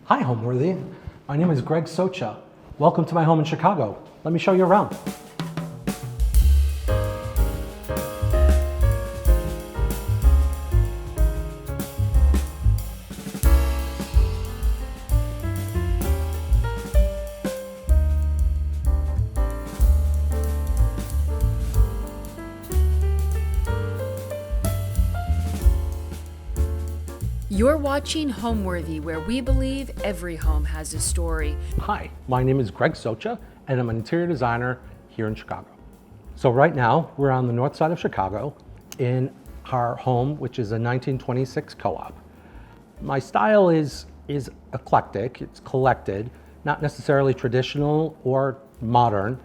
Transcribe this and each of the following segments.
Hi, Homeworthy. My name is Greg Socha. Welcome to my home in Chicago. Let me show you around. You're watching Homeworthy, where we believe every home has a story. Hi, my name is Greg Socha, and I'm an interior designer here in Chicago. So right now, we're on the north side of Chicago in our home, which is a 1926 co-op. My style is eclectic, it's collected, not necessarily traditional or modern,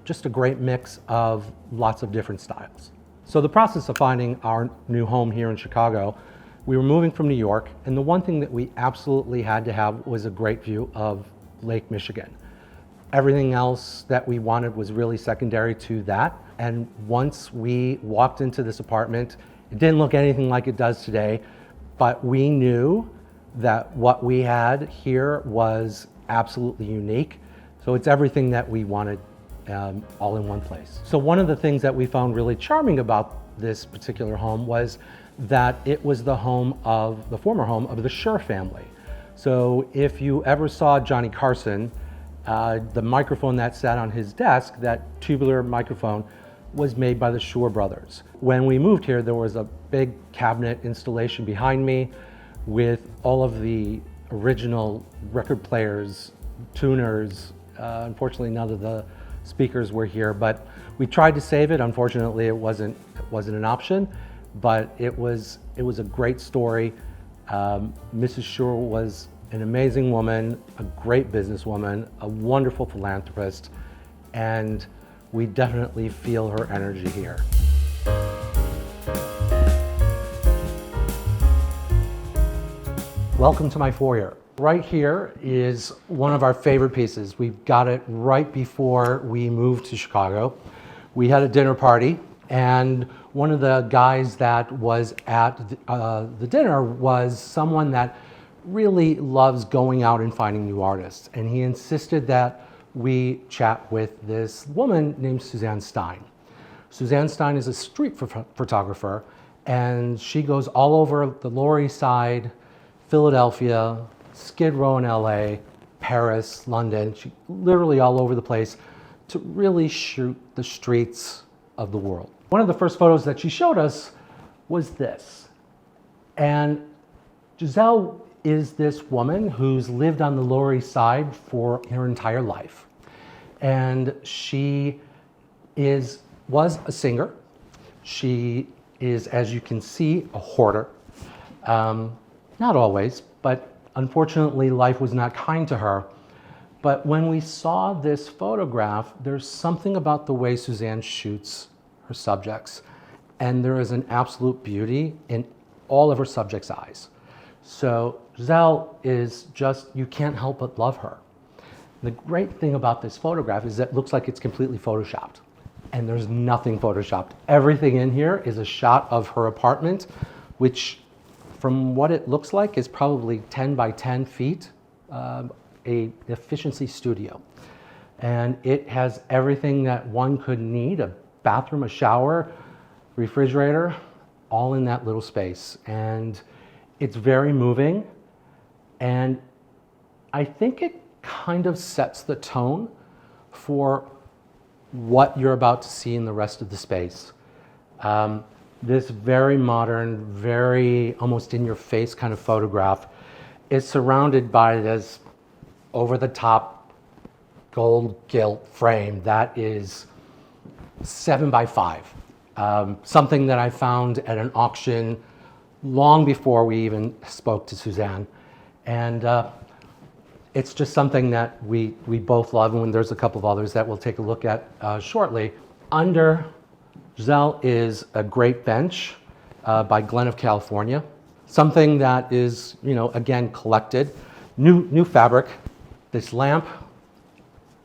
just a great mix of lots of different styles. So the process of finding our new home here in Chicago, we were moving from New York, and the one thing that we absolutely had to have was a great view of Lake Michigan. Everything else that we wanted was really secondary to that. And once we walked into this apartment, it didn't look anything like it does today, but we knew that what we had here was absolutely unique. So it's everything that we wanted all in one place. So one of the things that we found really charming about this particular home was that it was the former home of the Schur family. So if you ever saw Johnny Carson, the microphone that sat on his desk, that tubular microphone, was made by the Schur brothers. When we moved here, there was a big cabinet installation behind me with all of the original record players, tuners. Unfortunately, none of the speakers were here, but we tried to save it. Unfortunately, it wasn't an option. But it was a great story. Mrs. Schur was an amazing woman, a great businesswoman, a wonderful philanthropist, and we definitely feel her energy here. Welcome to my foyer. Right here is one of our favorite pieces. We got it right before we moved to Chicago. We had a dinner party, and one of the guys that was at the dinner was someone that really loves going out and finding new artists. And he insisted that we chat with this woman named Suzanne Stein. Suzanne Stein is a street photographer, and she goes all over the Lower East Side, Philadelphia, Skid Row in LA, Paris, London. She literally all over the place to really shoot the streets of the world. One of the first photos that she showed us was this. And Giselle is this woman who's lived on the Lower East Side for her entire life. And she was a singer. She is, as you can see, a hoarder. Not always, but unfortunately life was not kind to her. But when we saw this photograph, there's something about the way Suzanne shoots her subjects, and there is an absolute beauty in all of her subjects' eyes. So Giselle is just, you can't help but love her. The great thing about this photograph is that it looks like it's completely photoshopped, and there's nothing photoshopped. Everything in here is a shot of her apartment, which from what it looks like is probably 10 by 10 feet, a efficiency studio. And it has everything that one could need, a bathroom, a shower, refrigerator, all in that little space. And it's very moving. And I think it kind of sets the tone for what you're about to see in the rest of the space. This very modern, very almost in your face kind of photograph is surrounded by this over-the-top gold gilt frame that is 7 by 5. Something that I found at an auction long before we even spoke to Suzanne. And it's just something that we both love, and there's a couple of others that we'll take a look at shortly. Under Giselle is a great bench by Glen of California. Something that is, again, collected. New fabric. This lamp,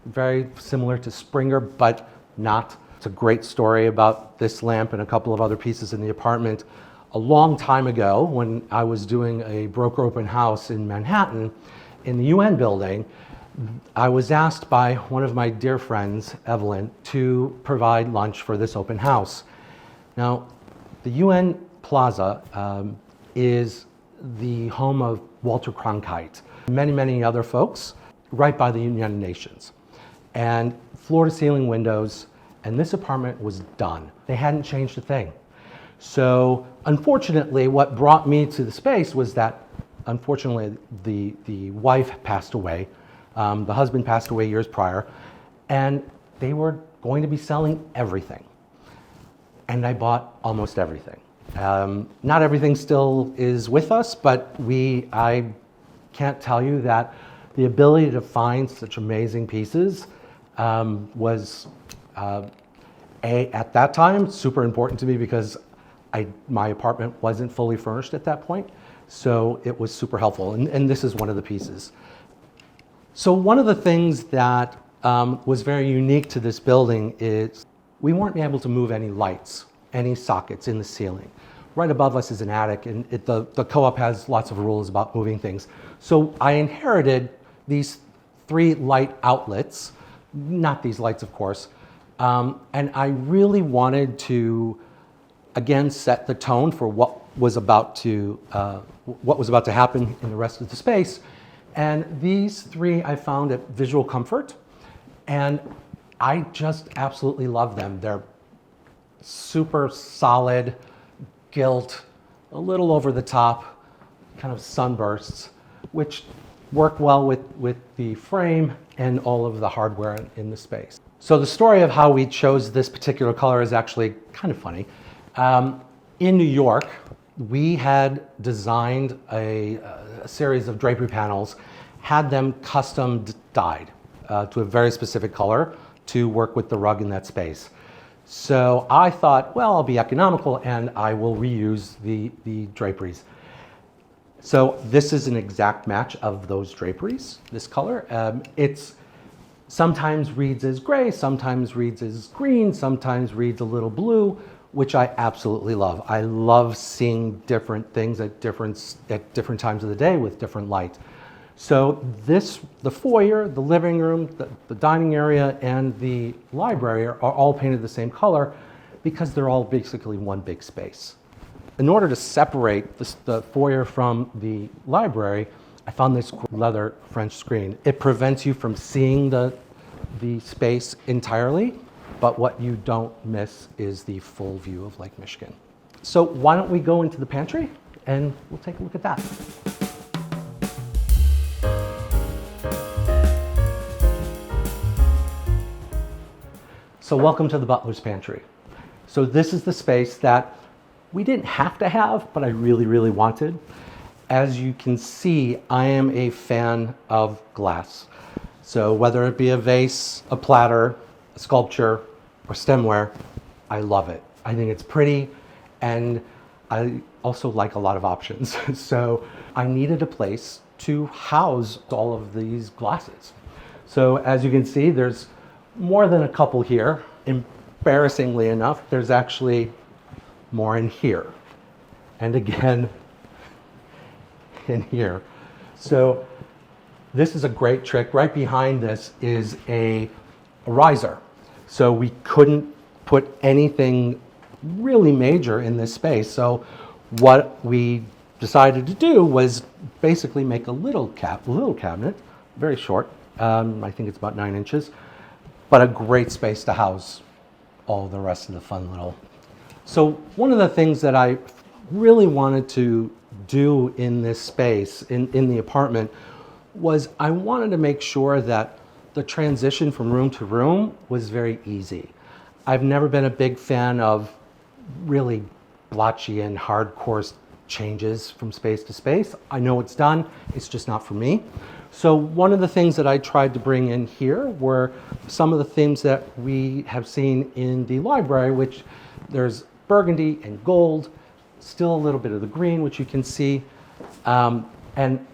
very similar to Springer, but not. It's a great story about this lamp and a couple of other pieces in the apartment. A long time ago, when I was doing a broker open house in Manhattan, in the UN building, I was asked by one of my dear friends, Evelyn, to provide lunch for this open house. Now, the UN Plaza is the home of Walter Cronkite, many other folks, right by the United Nations. And floor-to-ceiling windows, and this apartment was done. They hadn't changed a thing. So, unfortunately, what brought me to the space was that, unfortunately, the wife passed away. The husband passed away years prior, and they were going to be selling everything. And I bought almost everything. Not everything still is with us, but I can't tell you that the ability to find such amazing pieces was, at that time, super important to me because my apartment wasn't fully furnished at that point. So it was super helpful, and this is one of the pieces. So one of the things that was very unique to this building is we weren't able to move any lights, any sockets in the ceiling. Right above us is an attic, and the co-op has lots of rules about moving things. So I inherited these 3 light outlets, not these lights, of course, and I really wanted to, again, set the tone for what was about to happen in the rest of the space. And these 3 I found at Visual Comfort, and I just absolutely love them. They're super solid, gilt, a little over the top, kind of sunbursts, which work well with the frame and all of the hardware in the space. So the story of how we chose this particular color is actually kind of funny. In New York, we had designed a series of drapery panels, had them custom dyed to a very specific color to work with the rug in that space. So I thought, well, I'll be economical and I will reuse the draperies. So this is an exact match of those draperies, this color. It's sometimes reads as gray, sometimes reads as green, sometimes reads a little blue, which I absolutely love. I love seeing different things at different times of the day with different light. So the foyer, the living room, the dining area, and the library are all painted the same color because they're all basically one big space. In order to separate the foyer from the library, I found this leather French screen. It prevents you from seeing the space entirely, but what you don't miss is the full view of Lake Michigan. So why don't we go into the pantry and we'll take a look at that. So welcome to the butler's pantry. So this is the space that we didn't have to have, but I really wanted. As you can see, I am a fan of glass. So whether it be a vase, a platter, a sculpture, or stemware, I love it. I think it's pretty, and I also like a lot of options. So I needed a place to house all of these glasses. So as you can see, there's more than a couple here. Embarrassingly enough, there's actually more in here. And again, in here. So this is a great trick. Right behind this is a riser. So we couldn't put anything really major in this space. So what we decided to do was basically make a little cabinet, very short. I think it's about 9 inches, but a great space to house all the rest of the fun little. So one of the things that I really wanted to do in this space, in the apartment, was I wanted to make sure that the transition from room to room was very easy. I've never been a big fan of really blotchy and hardcore changes from space to space. I know it's done, it's just not for me. So one of the things that I tried to bring in here were some of the themes that we have seen in the library, which there's burgundy and gold, still a little bit of the green, which you can see, and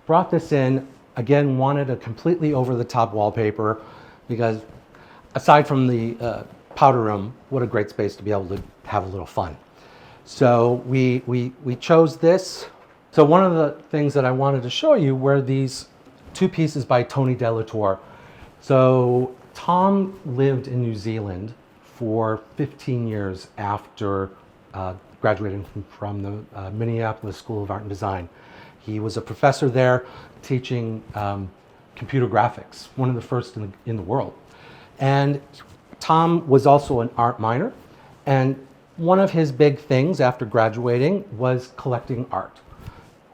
brought this in. Again, wanted a completely over-the-top wallpaper because aside from the powder room, what a great space to be able to have a little fun. So we chose this. So one of the things that I wanted to show you were these two pieces by Tony Delatour. So Tom lived in New Zealand for 15 years after graduating from the Minneapolis School of Art and Design. He was a professor there teaching computer graphics, one of the first in the world. And Tom was also an art minor, and one of his big things after graduating was collecting art,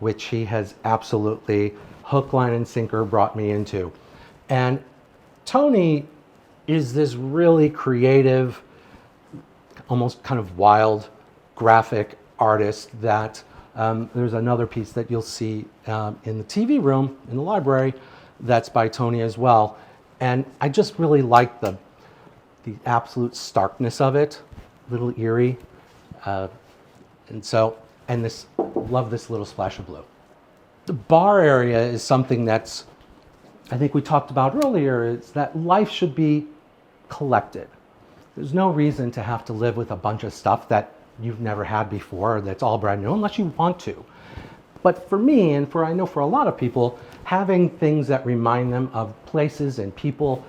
which he has absolutely hook, line, and sinker brought me into. And Tony is this really creative, almost kind of wild graphic artist that there's another piece that you'll see in the TV room in the library that's by Tony as well. And I just really like the absolute starkness of it, a little eerie. Love this little splash of blue. The bar area is something that's, I think we talked about earlier, is that life should be collected. There's no reason to have to live with a bunch of stuff that you've never had before, or that's all brand new, unless you want to. But for me, and I know for a lot of people, having things that remind them of places and people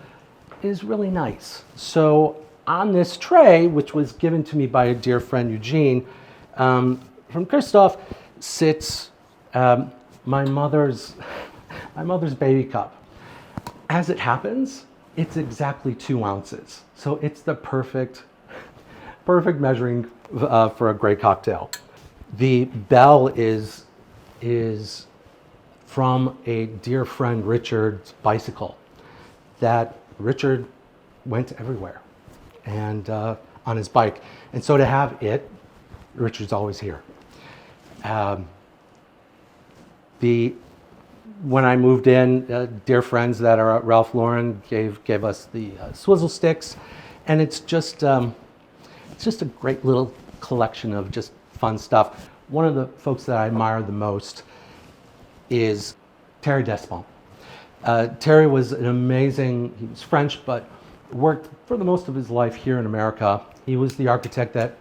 is really nice. So on this tray, which was given to me by a dear friend, Eugene, from Christoph, sits my mother's baby cup. As it happens, it's exactly 2 ounces. So it's the perfect measuring for a great cocktail. The bell is from a dear friend, Richard's bicycle, that Richard went everywhere and on his bike. And so to have it, Richard's always here. When I moved in, dear friends that are at Ralph Lauren gave us the swizzle sticks, and it's just a great little collection of just fun stuff. One of the folks that I admire the most is Terry Despont. Terry was he was French, but worked for the most of his life here in America. He was the architect that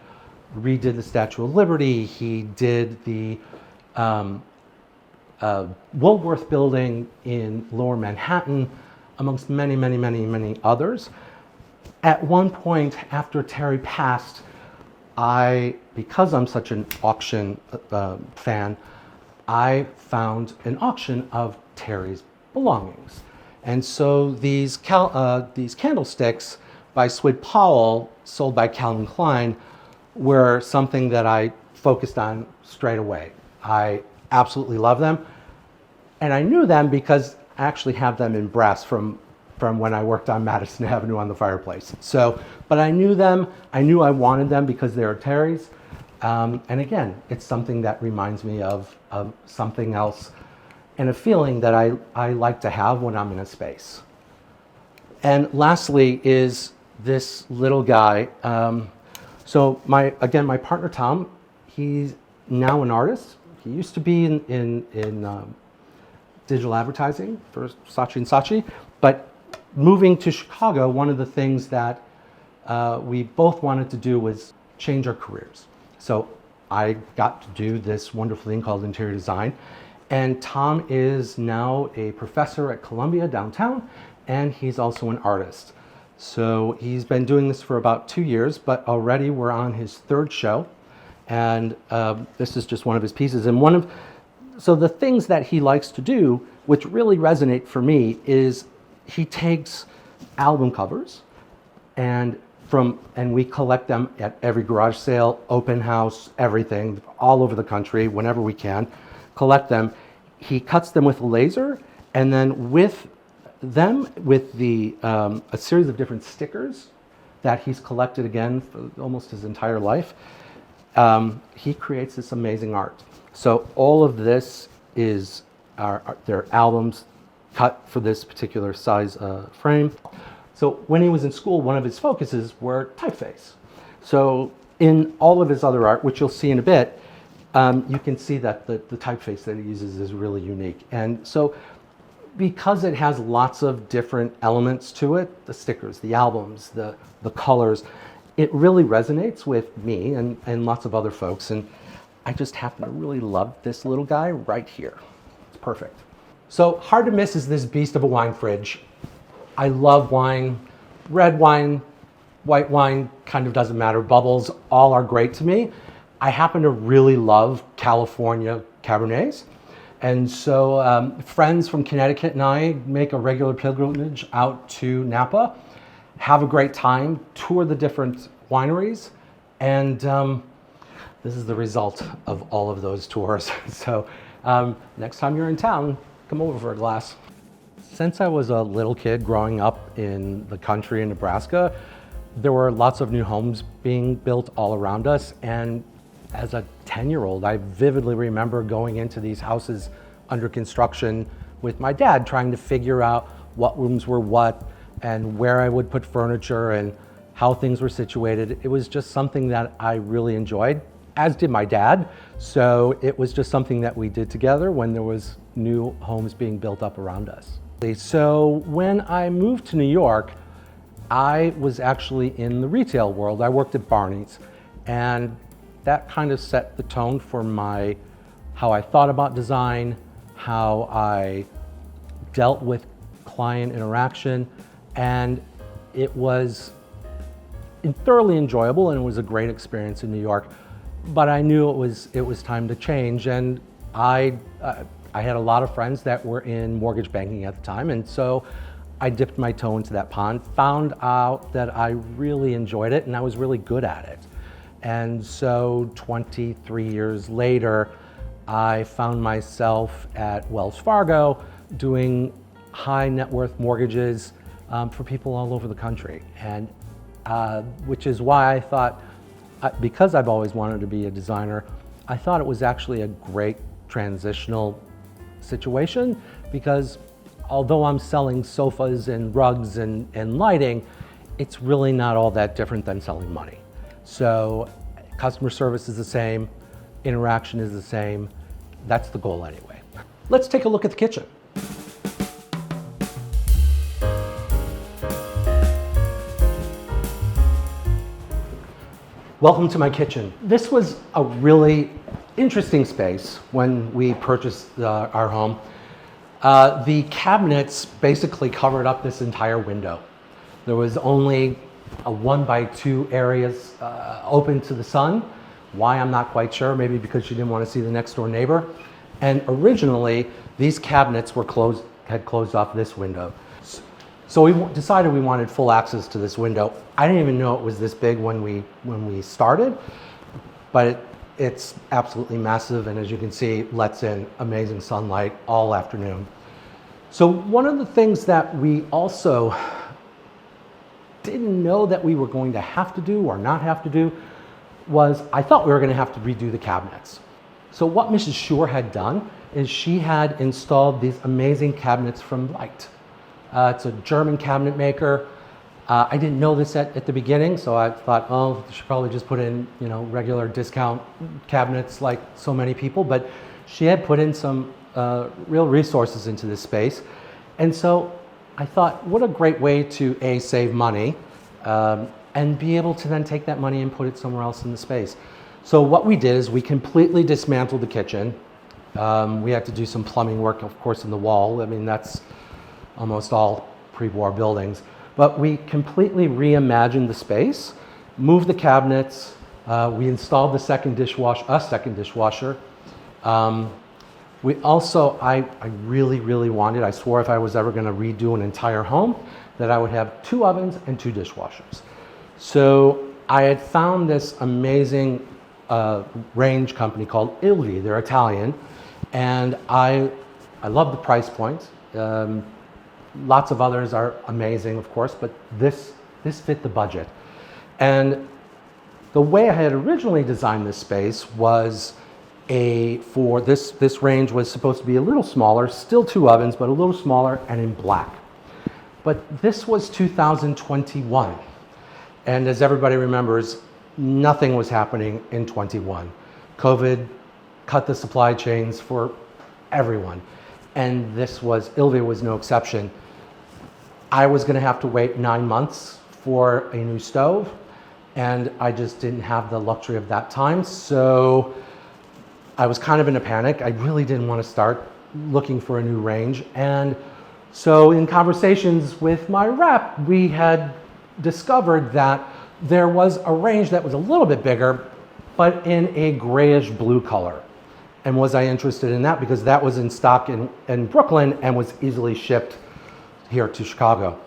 redid the Statue of Liberty. He did the Woolworth building in Lower Manhattan, amongst many others. At one point after Terry passed, because I'm such an auction fan, I found an auction of Terry's belongings. And so these candlesticks by Swid Powell, sold by Calvin Klein, were something that I focused on straight away. I absolutely love them. And I knew them because I actually have them in brass from when I worked on Madison Avenue on the fireplace. But I knew them. I knew I wanted them because they are Terry's. And again, it's something that reminds me of something else and a feeling that I like to have when I'm in a space. And lastly is this little guy. So my partner Tom, he's now an artist. He used to be in digital advertising for Saatchi & Saatchi, but moving to Chicago, one of the things that we both wanted to do was change our careers. So I got to do this wonderful thing called interior design, and Tom is now a professor at Columbia downtown, and he's also an artist. So he's been doing this for about 2 years, but already we're on his 3rd show, and this is just one of his pieces. And so the things that he likes to do, which really resonate for me, is he takes album covers and we collect them at every garage sale, open house, everything, all over the country, whenever we can, collect them. He cuts them with a laser, and then with a series of different stickers that he's collected again for almost his entire life, he creates this amazing art. So all of this is their albums cut for this particular size frame. So when he was in school, one of his focuses were typeface. So in all of his other art, which you'll see in a bit, you can see that the typeface that he uses is really unique. And so because it has lots of different elements to it, the stickers, the albums, the colors, it really resonates with me and lots of other folks. And I just happen to really love this little guy right here. It's perfect. So hard to miss is this beast of a wine fridge. I love wine, red wine, white wine, kind of doesn't matter. Bubbles, all are great to me. I happen to really love California Cabernets. And so friends from Connecticut and I make a regular pilgrimage out to Napa, have a great time, tour the different wineries, and this is the result of all of those tours. So next time you're in town, come over for a glass. Since I was a little kid growing up in the country in Nebraska, there were lots of new homes being built all around us. And as a 10-year-old, I vividly remember going into these houses under construction with my dad, trying to figure out what rooms were what and where I would put furniture and how things were situated. It was just something that I really enjoyed, as did my dad. So it was just something that we did together when there was new homes being built up around us. So when I moved to New York, I was actually in the retail world. I worked at Barneys, and that kind of set the tone for how I thought about design, how I dealt with client interaction, and it was thoroughly enjoyable, and it was a great experience in New York. But I knew it was time to change, and I had a lot of friends that were in mortgage banking at the time, and so I dipped my toe into that pond, found out that I really enjoyed it and I was really good at it. And so 23 years later, I found myself at Wells Fargo doing high net worth mortgages for people all over the country. And which is why I thought, because I've always wanted to be a designer, I thought it was actually a great transitional situation, because although I'm selling sofas and rugs and lighting, it's really not all that different than selling money. So customer service is the same, interaction is the same. That's the goal anyway. Let's take a look at the kitchen. Welcome to my kitchen. This was a really interesting space when we purchased our home. The cabinets basically covered up this entire window. There was only a 1x2 areas open to the sun. Why, I'm not quite sure. Maybe because she didn't want to see the next door neighbor. And originally, these cabinets had closed off this window. So we decided we wanted full access to this window. I didn't even know it was this big when we started, but it's absolutely massive, and as you can see, lets in amazing sunlight all afternoon. So one of the things that we also didn't know that we were going to have to do or not have to do was, I thought we were going to have to redo the cabinets. So what Mrs. Schur had done is she had installed these amazing cabinets from Light. It's a German cabinet maker. I didn't know this at the beginning, so I thought, oh, she should probably just put in, regular discount cabinets like so many people. But she had put in some real resources into this space. And so I thought, what a great way to save money and be able to then take that money and put it somewhere else in the space. So what we did is we completely dismantled the kitchen. We had to do some plumbing work, of course, in the wall. I mean, that's almost all pre-war buildings. But we completely reimagined the space, moved the cabinets, we installed a second dishwasher. We also, I really, really wanted, I swore if I was ever gonna redo an entire home, that I would have 2 ovens and 2 dishwashers. So I had found this amazing range company called Ilvi, they're Italian, and I love the price point. Lots of others are amazing, of course, but this fit the budget. And the way I had originally designed this space was this range was supposed to be a little smaller, still 2 ovens, but a little smaller and in black. But this was 2021. And as everybody remembers, nothing was happening in 21. COVID cut the supply chains for everyone. And Ilvi was no exception. I was gonna have to wait 9 months for a new stove, and I just didn't have the luxury of that time. So I was kind of in a panic. I really didn't want to start looking for a new range. And so in conversations with my rep, we had discovered that there was a range that was a little bit bigger, but in a grayish blue color. And was I interested in that? Because that was in stock in Brooklyn and was easily shipped here to Chicago.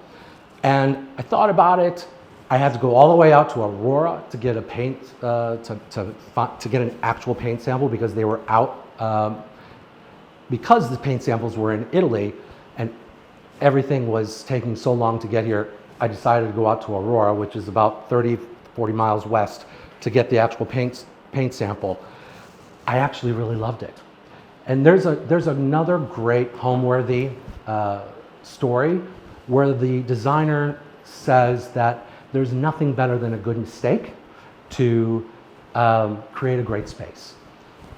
And I thought about it. I had to go all the way out to Aurora to get a paint, to get an actual paint sample because they were out, because the paint samples were in Italy and everything was taking so long to get here. I decided to go out to Aurora, which is about 30, 40 miles west, to get the actual paint sample. I actually really loved it. And there's another great Homeworthy story where the designer says that there's nothing better than a good mistake to create a great space.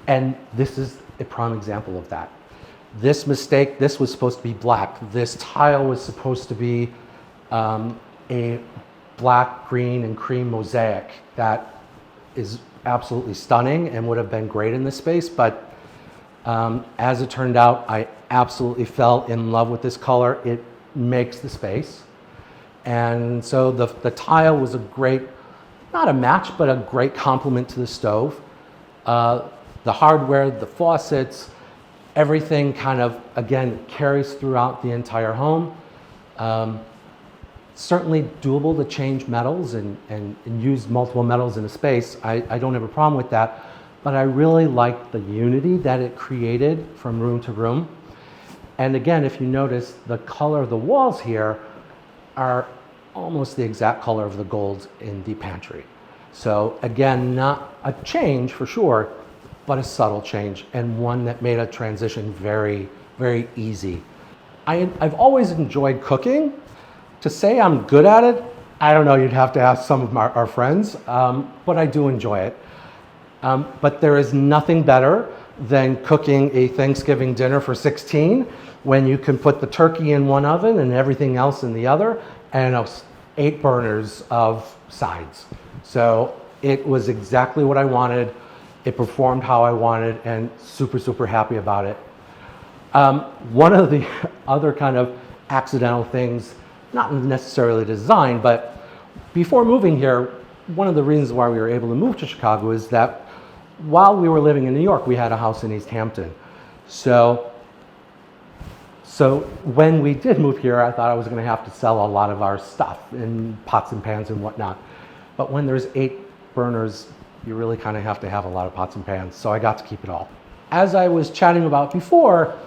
And this is a prime example of that. This mistake, this was supposed to be black. This tile was supposed to be a black, green, and cream mosaic that is absolutely stunning and would have been great in this space. But as it turned out, I absolutely fell in love with this color. It makes the space. And so the tile was a great, not a match, but a great complement to the stove. The hardware, the faucets, everything kind of, again, carries throughout the entire home. Certainly doable to change metals and use multiple metals in a space. I don't have a problem with that, but I really like the unity that it created from room to room. And again, if you notice, the color of the walls here are almost the exact color of the gold in the pantry. So again, not a change for sure, but a subtle change and one that made a transition very, very easy. I've always enjoyed cooking. To say I'm good at it, I don't know, you'd have to ask some of our friends, but I do enjoy it. But there is nothing better than cooking a Thanksgiving dinner for 16 when you can put the turkey in one oven and everything else in the other, and 8 burners of sides. So it was exactly what I wanted. It performed how I wanted, and super, super happy about it. One of the other kind of accidental things, not necessarily design, but before moving here, one of the reasons why we were able to move to Chicago is that while we were living in New York, we had a house in East Hampton. So when we did move here, I thought I was going to have to sell a lot of our stuff in pots and pans and whatnot. But when there's 8 burners, you really kind of have to have a lot of pots and pans. So I got to keep it all. As I was chatting about before,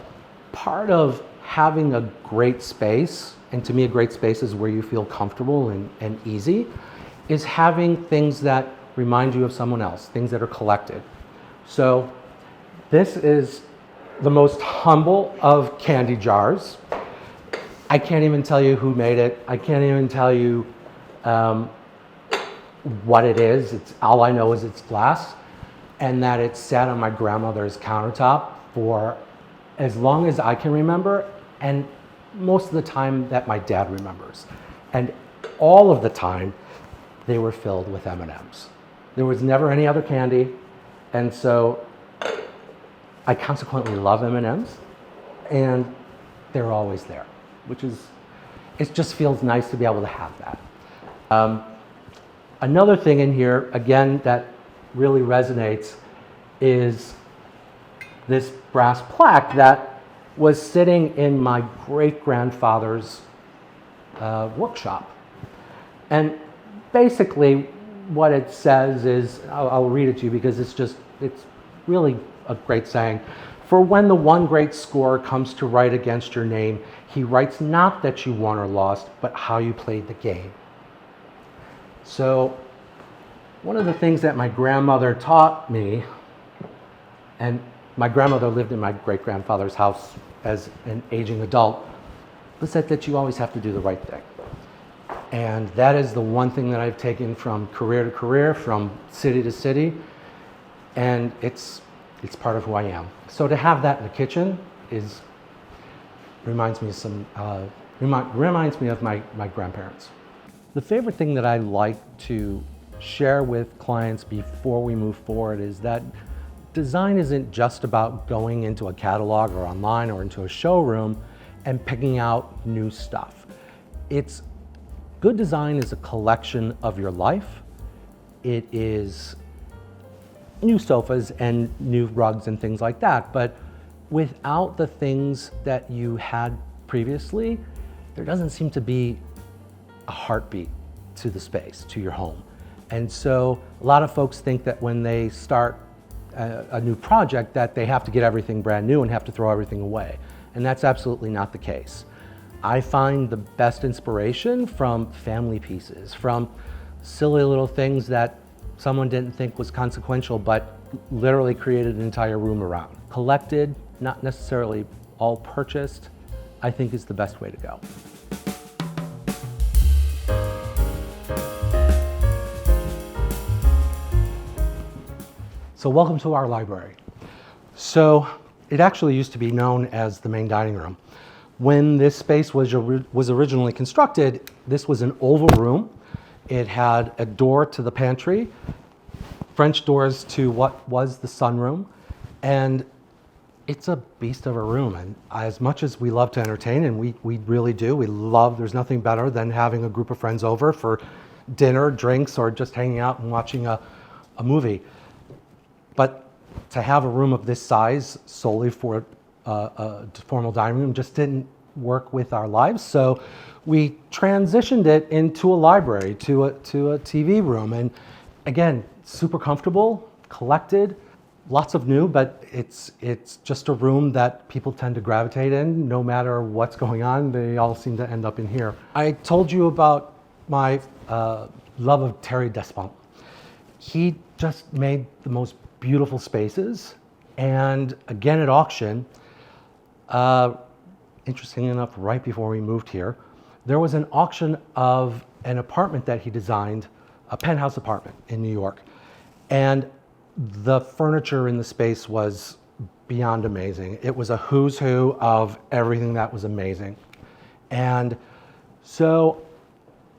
part of having a great space, and to me a great space is where you feel comfortable and easy, is having things that remind you of someone else, things that are collected. So this is the most humble of candy jars. I can't even tell you who made it. I can't even tell you what it is. All I know is it's glass, and that it sat on my grandmother's countertop for as long as I can remember, and most of the time that my dad remembers. And all of the time, they were filled with M&Ms. There was never any other candy, and so I consequently love M&Ms, and they're always there, which is, it just feels nice to be able to have that. Another thing in here, again, that really resonates is this brass plaque that was sitting in my great-grandfather's workshop. And basically what it says is, I'll read it to you because it's really a great saying. For when the one great scorer comes to write against your name, he writes not that you won or lost, but how you played the game. So one of the things that my grandmother taught me, and my grandmother lived in my great-grandfather's house as an aging adult, was that you always have to do the right thing. And that is the one thing that I've taken from career to career, from city to city, and it's part of who I am. So to have that in the kitchen reminds me of my grandparents. The favorite thing that I like to share with clients before we move forward is that design isn't just about going into a catalog or online or into a showroom and picking out new stuff. Good design is a collection of your life. It is new sofas and new rugs and things like that, but without the things that you had previously, there doesn't seem to be a heartbeat to the space, to your home. And so a lot of folks think that when they start a new project that they have to get everything brand new and have to throw everything away. And that's absolutely not the case. I find the best inspiration from family pieces, from silly little things that someone didn't think was consequential, but literally created an entire room around. Collected, not necessarily all purchased, I think is the best way to go. So welcome to our library. So it actually used to be known as the main dining room. When this space was originally constructed, this was an oval room. It had a door to the pantry, French doors to what was the sunroom, and it's a beast of a room. And as much as we love to entertain, and we really do, there's nothing better than having a group of friends over for dinner, drinks, or just hanging out and watching a movie. But to have a room of this size solely for a formal dining room just didn't work with our lives. So we transitioned it into a library, to a TV room. And again, super comfortable, collected, lots of new, but it's just a room that people tend to gravitate in. No matter what's going on, they all seem to end up in here. I told you about my love of Thierry Despont. He just made the most beautiful spaces. And again, at auction, interestingly enough, right before we moved here, there was an auction of an apartment that he designed, a penthouse apartment in New York. And the furniture in the space was beyond amazing. It was a who's who of everything that was amazing. And so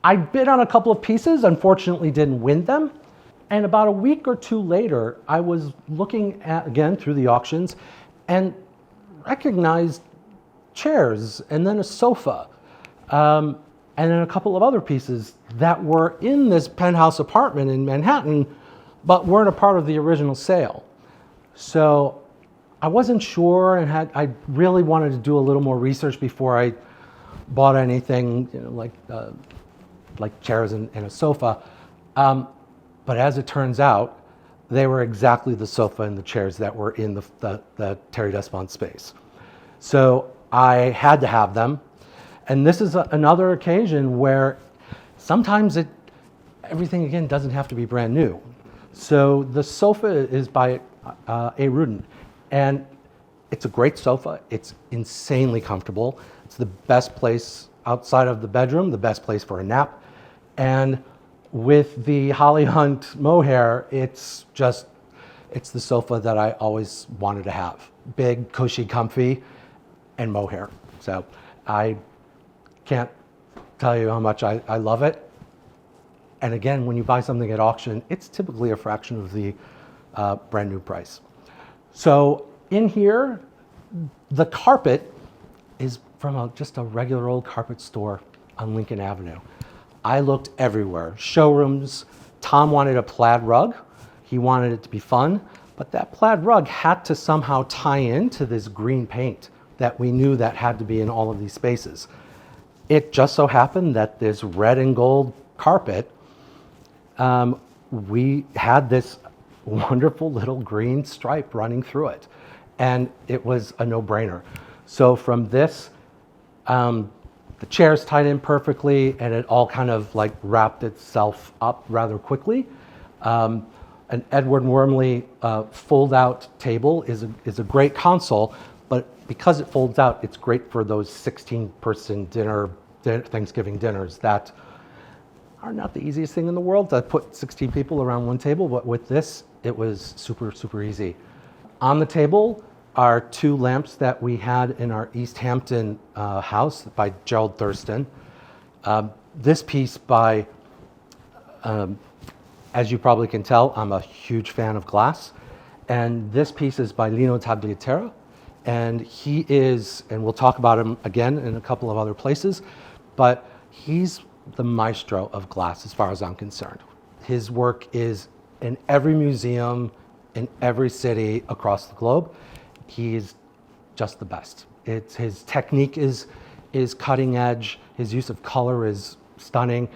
I bid on a couple of pieces, unfortunately didn't win them. And about a week or two later, I was looking at, again, through the auctions and recognized chairs and then a sofa and then a couple of other pieces that were in this penthouse apartment in Manhattan, but weren't a part of the original sale. So I wasn't sure, and I really wanted to do a little more research before I bought anything, like chairs and a sofa. But as it turns out, they were exactly the sofa and the chairs that were in the Thierry Despont space. So I had to have them. And this is another occasion where sometimes everything, again, doesn't have to be brand new. So the sofa is by A. Rudin. And it's a great sofa. It's insanely comfortable. It's the best place outside of the bedroom, the best place for a nap. And with the Holly Hunt mohair, it's the sofa that I always wanted to have. Big, cushy, comfy, and mohair. So I can't tell you how much I love it. And again, when you buy something at auction, it's typically a fraction of the brand new price. So in here, the carpet is from just a regular old carpet store on Lincoln Avenue. I looked everywhere, showrooms. Tom wanted a plaid rug. He wanted it to be fun, but that plaid rug had to somehow tie into this green paint that we knew that had to be in all of these spaces. It just so happened that this red and gold carpet, we had this wonderful little green stripe running through it, and it was a no-brainer. So from this, the chairs tied in perfectly, and it all kind of like wrapped itself up rather quickly. An Edward Wormley fold-out table is a great console, but because it folds out, it's great for those 16-person Thanksgiving dinners that are not the easiest thing in the world to put 16 people around one table, but with this, it was super, super easy. On the table are two lamps that we had in our East Hampton house by Gerald Thurston. This piece by, as you probably can tell, I'm a huge fan of glass. And this piece is by Lino Tagliatella. And he is, and we'll talk about him again in a couple of other places, but he's the maestro of glass as far as I'm concerned. His work is in every museum, in every city across the globe. He's just the best. His technique is cutting edge. His use of color is stunning.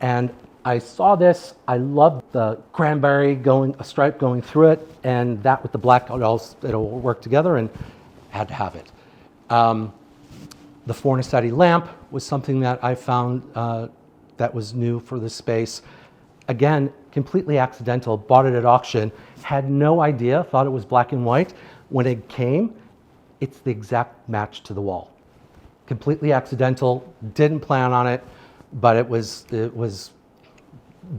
And I saw this, I loved the cranberry a stripe going through it, and that with the black, it'll work together, and had to have it. The Fornasetti lamp was something that I found that was new for this space. Again, completely accidental, bought it at auction, had no idea, thought it was black and white. When it came, it's the exact match to the wall. Completely accidental, didn't plan on it, but it was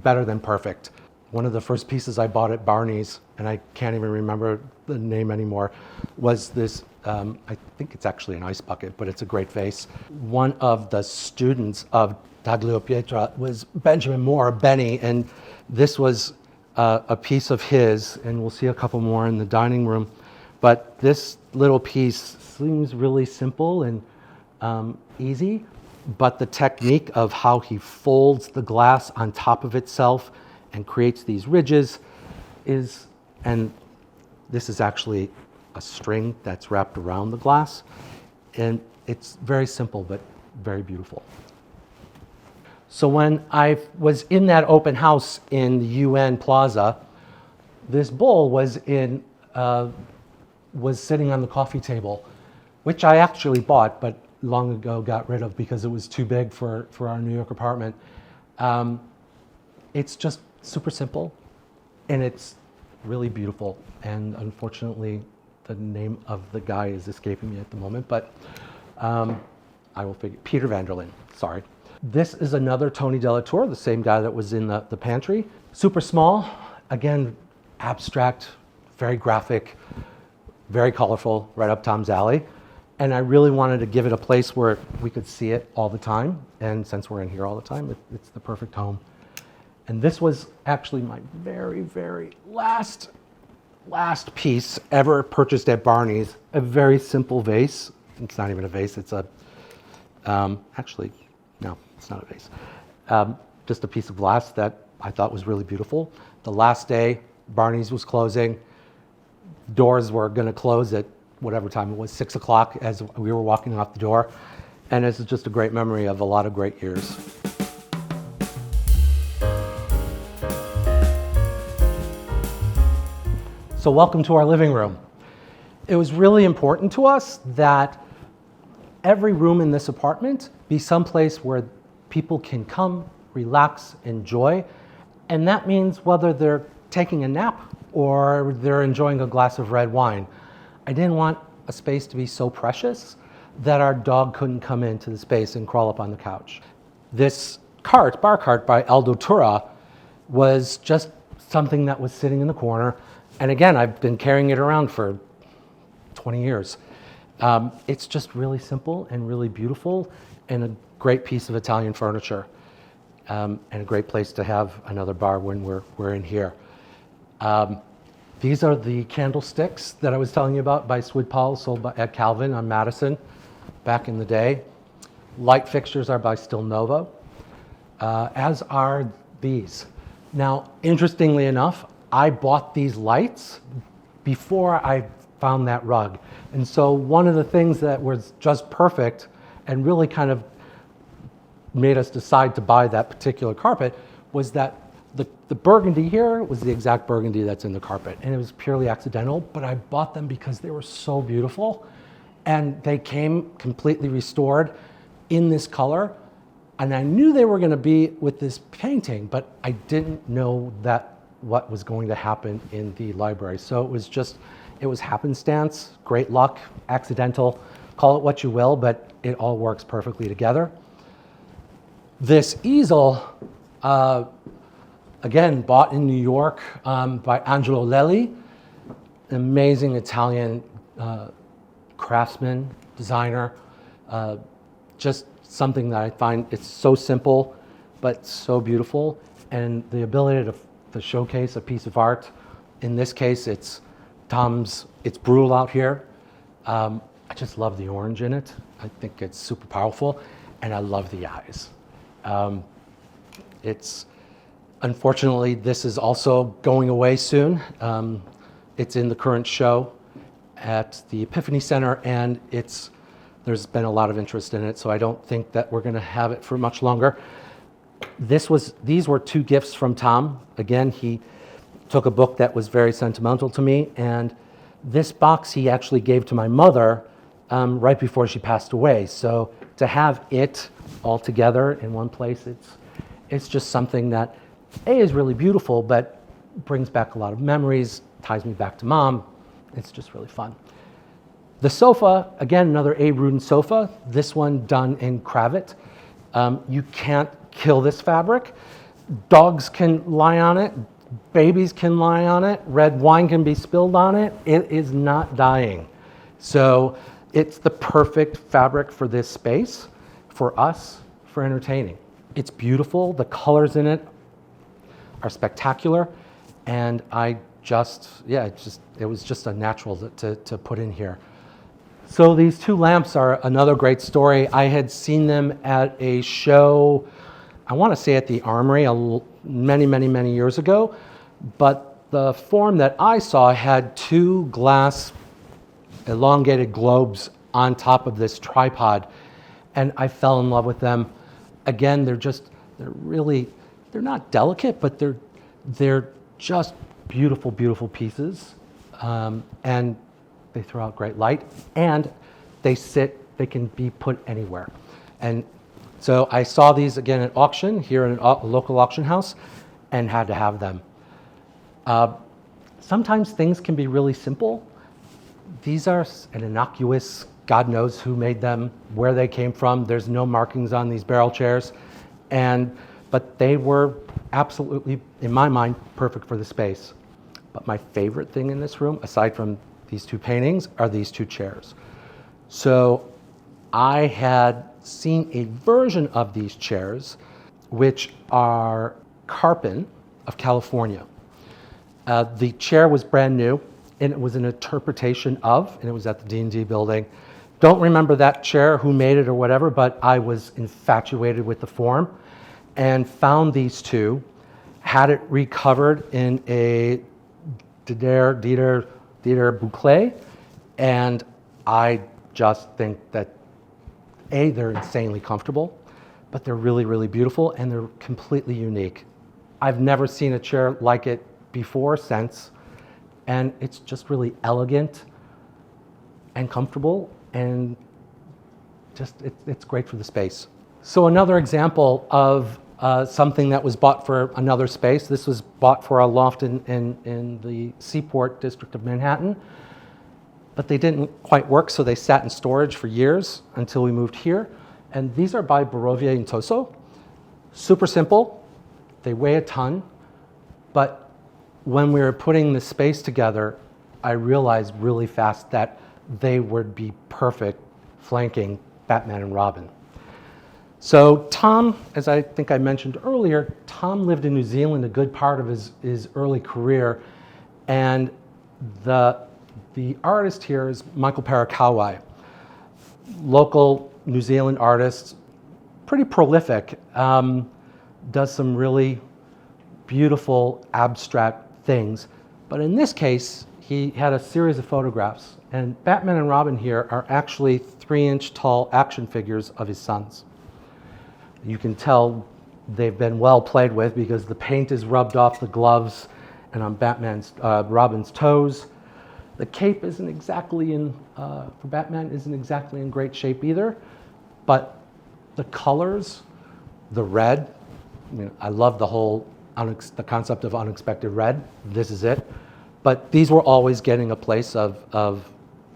better than perfect. One of the first pieces I bought at Barneys, and I can't even remember the name anymore, was this, I think it's actually an ice bucket, but it's a great vase. One of the students of Tagliapietra was Benjamin Moore, Benny, and this was a piece of his, and we'll see a couple more in the dining room. But this little piece seems really simple and easy, but the technique of how he folds the glass on top of itself and creates these ridges and this is actually a string that's wrapped around the glass, and it's very simple but very beautiful. So when I was in that open house in the UN Plaza, this bowl was sitting on the coffee table, which I actually bought, but long ago got rid of because it was too big for our New York apartment. It's just super simple, and it's really beautiful. And unfortunately, the name of the guy is escaping me at the moment, but I will figure, Peter Vanderlyn, sorry. This is another Tony Delatorre, the same guy that was in the pantry. Super small, again, abstract, very graphic, very colorful, right up Tom's alley. And I really wanted to give it a place where we could see it all the time. And since we're in here all the time, it's the perfect home. And this was actually my very, very last piece ever purchased at Barneys. A very simple vase. It's not even a vase, it's a, actually, no, it's not a vase. Just a piece of glass that I thought was really beautiful. The last day, Barneys was closing. Doors were gonna close at whatever time it was, 6 o'clock as we were walking out the door. And this is just a great memory of a lot of great years. So welcome to our living room. It was really important to us that every room in this apartment be someplace where people can come, relax, enjoy. And that means whether they're taking a nap or they're enjoying a glass of red wine. I didn't want a space to be so precious that our dog couldn't come into the space and crawl up on the couch. This bar cart by Aldo Tura was just something that was sitting in the corner. And again, I've been carrying it around for 20 years. It's just really simple and really beautiful and a great piece of Italian furniture and a great place to have another bar when we're in here. These are the candlesticks that I was telling you about by Swid Paul, sold at Calvin on Madison back in the day. Light fixtures are by Still Novo, as are these. Now, interestingly enough, I bought these lights before I found that rug. And so one of the things that was just perfect and really kind of made us decide to buy that particular carpet was that the burgundy here was the exact burgundy that's in the carpet, and it was purely accidental, but I bought them because they were so beautiful, and they came completely restored in this color, and I knew they were gonna be with this painting, but I didn't know what was going to happen in the library. So it was happenstance, great luck, accidental, call it what you will, but it all works perfectly together. This easel, again, bought in New York by Angelo Lelli, amazing Italian craftsman, designer. Just something that I find it's so simple, but so beautiful. And the ability to showcase a piece of art. In this case, it's It's brutal out here. I just love the orange in it. I think it's super powerful, and I love the eyes. Unfortunately, this is also going away soon. It's in the current show at the Epiphany Center, and there's been a lot of interest in it, so I don't think that we're gonna have it for much longer. These were 2 gifts from Tom. Again, he took a book that was very sentimental to me, and this box he actually gave to my mother right before she passed away. So to have it all together in one place, it's just something that is really beautiful, but brings back a lot of memories, ties me back to Mom. It's just really fun. The sofa, again, another Abe Rudin sofa, this one done in Curated. You can't kill this fabric. Dogs can lie on it, babies can lie on it, red wine can be spilled on it. It is not dying. So it's the perfect fabric for this space, for us, for entertaining. It's beautiful, the colors in it are spectacular, and it was just a natural to put in here. So these 2 lamps are another great story. I had seen them at a show, I want to say at the Armory many years ago, but the form that I saw had 2 glass elongated globes on top of this tripod, and I fell in love with them. Again, they're not delicate, but they're just beautiful pieces, and they throw out great light, and they can be put anywhere. And so I saw these again at auction here in a local auction house and had to have them. Sometimes things can be really simple. These are an innocuous, God knows who made them, where they came from. There's no markings on these barrel chairs, but they were absolutely, in my mind, perfect for the space. But my favorite thing in this room, aside from these 2 paintings, are these 2 chairs. So I had seen a version of these chairs, which are Carpin of California. The chair was brand new, and it was an interpretation of, and it was at the D&D building. Don't remember that chair, who made it or whatever, but I was infatuated with the form and found these 2, had it recovered in a Dieter boucle, and I just think that they're insanely comfortable, but they're really beautiful, and they're completely unique. I've never seen a chair like it before, since, and it's just really elegant and comfortable, and it's great for the space. So another example of something that was bought for another space. This was bought for a loft in the Seaport district of Manhattan, but they didn't quite work, so they sat in storage for years until we moved here. And these are by Barovia and Toso. Super simple. They weigh a ton, but when we were putting the space together, I realized really fast that they would be perfect flanking Batman and Robin. So Tom, as I think I mentioned earlier, Tom lived in New Zealand a good part of his early career, and the artist here is Michael Parakauai, local New Zealand artist, pretty prolific, does some really beautiful abstract things. But in this case, he had a series of photographs, and Batman and Robin here are actually 3-inch tall action figures of his sons. You can tell they've been well played with because the paint is rubbed off the gloves and on Robin's toes. The cape isn't exactly for Batman isn't exactly in great shape either, but the colors, the red, I love the concept of unexpected red. This is it. But these were always getting a place of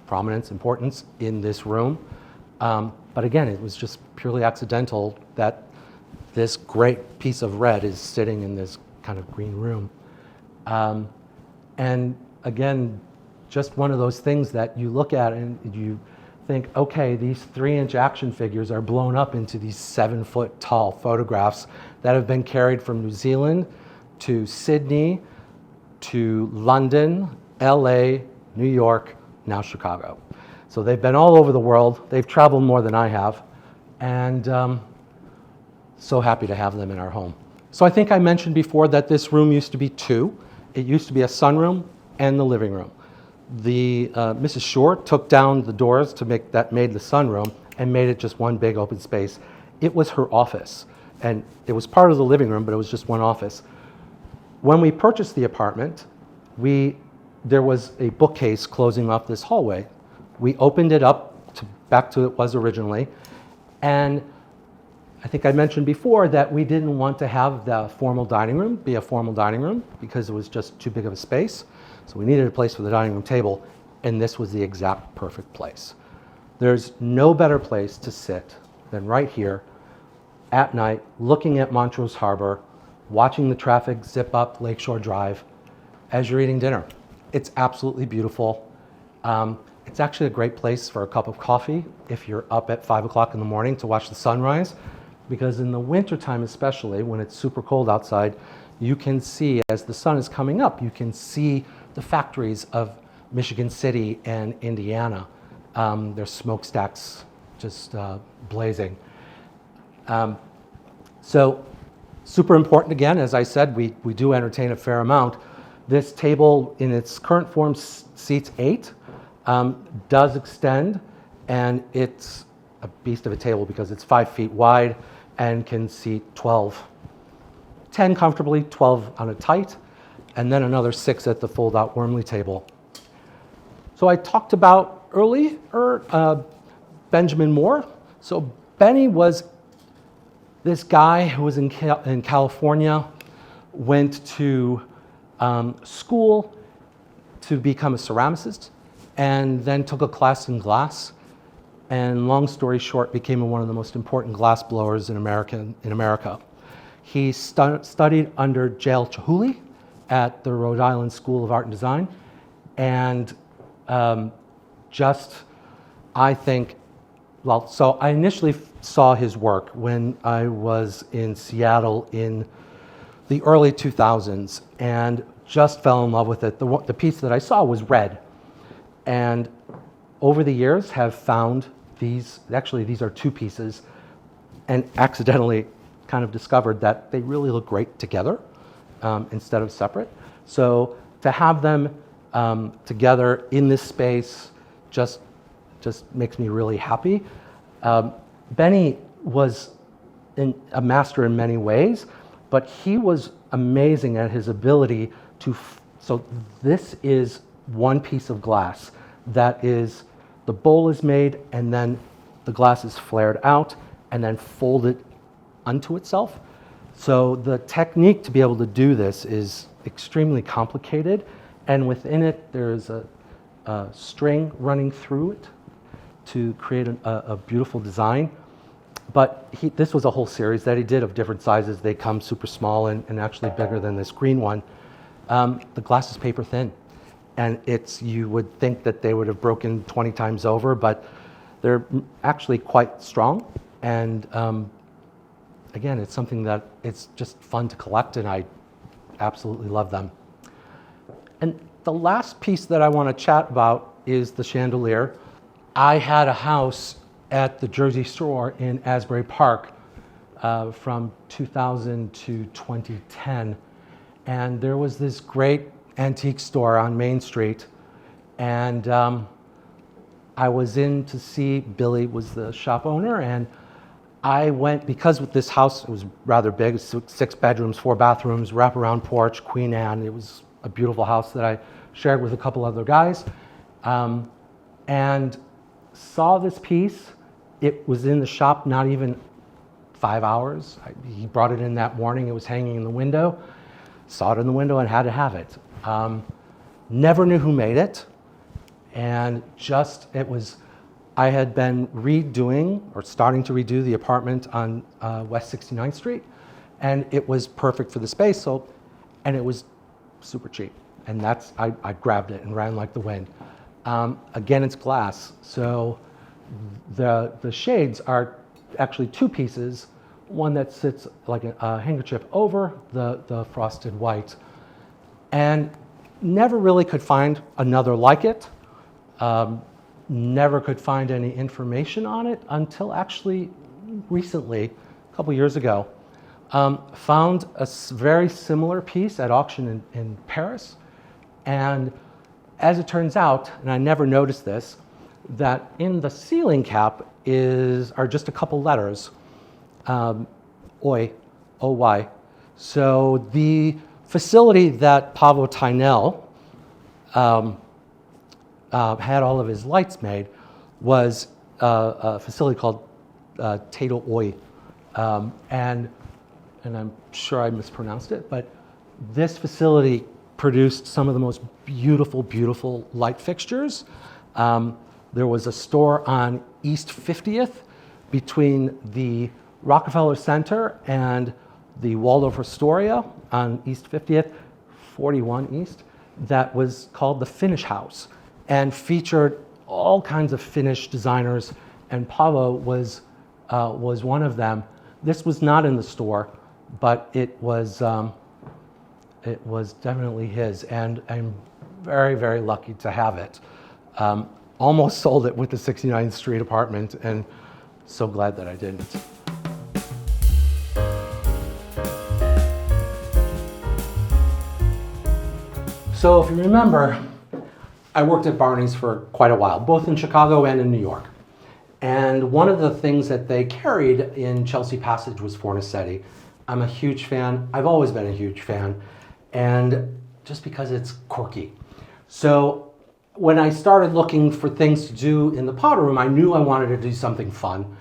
prominence, importance in this room. But again, it was just purely accidental that this great piece of red is sitting in this kind of green room. And again, just one of those things that you look at and you think, okay, these 3-inch action figures are blown up into these 7-foot tall photographs that have been carried from New Zealand to Sydney to London, LA, New York, now Chicago. So they've been all over the world. They've traveled more than I have, and so happy to have them in our home. So I think I mentioned before that this room used to be two. It used to be a sunroom and the living room. The Mrs. Shore took down the doors to make that made the sunroom and made it just one big open space. It was her office, and it was part of the living room, but it was just one office. When we purchased the apartment, there was a bookcase closing off this hallway. We opened it up back to it was originally, and I think I mentioned before that we didn't want to have the formal dining room be a formal dining room because it was just too big of a space. So we needed a place for the dining room table, and this was the exact perfect place. There's no better place to sit than right here at night, looking at Montrose Harbor, watching the traffic zip up Lakeshore Drive as you're eating dinner. It's absolutely beautiful. It's actually a great place for a cup of coffee if you're up at 5 o'clock in the morning to watch the sunrise, because in the wintertime especially, when it's super cold outside, you can see, as the sun is coming up, you can see the factories of Michigan City and Indiana. Their smokestacks just blazing. So super important again, as I said, we do entertain a fair amount. This table in its current form seats 8, does extend, and it's a beast of a table because it's 5 feet wide and can seat 12. 10 comfortably, 12 on a tight, and then another 6 at the fold-out Wormley table. So I talked about earlier Benjamin Moore. So Benny was this guy who was in California, went to school to become a ceramicist, and then took a class in glass, and long story short, became one of the most important glass blowers in America. He studied under J.L. Chihuly at the Rhode Island School of Art and Design, and I think, well, so I initially saw his work when I was in Seattle in the early 2000s and just fell in love with it. The piece that I saw was red, and over the years have found these are 2 pieces, and accidentally kind of discovered that they really look great together instead of separate. So to have them together in this space just makes me really happy. Benny was a master in many ways, but he was amazing at his ability to, so this is one piece of glass that is, the bowl is made and then the glass is flared out and then folded unto itself. So the technique to be able to do this is extremely complicated, and within it there's a string running through it to create a beautiful design. But this was a whole series that he did of different sizes. They come super small and actually bigger than this green one. The glass is paper thin, and you would think that they would have broken 20 times over, but they're actually quite strong. And again, it's something that it's just fun to collect, and I absolutely love them. And the last piece that I want to chat about is the chandelier. I had a house at the Jersey Shore in Asbury Park from 2000 to 2010. And there was this great antique store on Main Street. And I was in to see, Billy was the shop owner, and I went, because with this house, it was rather big, 6 bedrooms, 4 bathrooms, wraparound porch, Queen Anne. It was a beautiful house that I shared with a couple other guys. And saw this piece. It was in the shop not even 5 hours. He brought it in that morning. It was hanging in the window. Saw it in the window and had to have it. Never knew who made it. And I had been redoing or starting to redo the apartment on West 69th Street, and it was perfect for the space. And it was super cheap. And I grabbed it and ran like the wind. Again, it's glass, so the shades are actually 2 pieces, one that sits like a handkerchief over the frosted white. And never really could find another like it. Never could find any information on it until actually recently, a couple years ago. Found a very similar piece at auction in Paris. And as it turns out, and I never noticed this, that in the ceiling cap are just a couple letters, OY, O-Y. So the facility that Paavo Tynell had all of his lights made was a facility called Tato Oy. And I'm sure I mispronounced it, but this facility produced some of the most beautiful, beautiful light fixtures. There was a store on East 50th between the Rockefeller Center and the Waldorf Astoria on East 50th, 41 East, that was called the Finish House and featured all kinds of Finnish designers, and Paavo was one of them. This was not in the store, but it was definitely his, and I'm very, very lucky to have it. Almost sold it with the 69th Street apartment, and so glad that I didn't. So if you remember, I worked at Barneys for quite a while, both in Chicago and in New York. And one of the things that they carried in Chelsea Passage was Fornasetti. I'm a huge fan. I've always been a huge fan. And just because it's quirky. So when I started looking for things to do in the powder room, I knew I wanted to do something fun.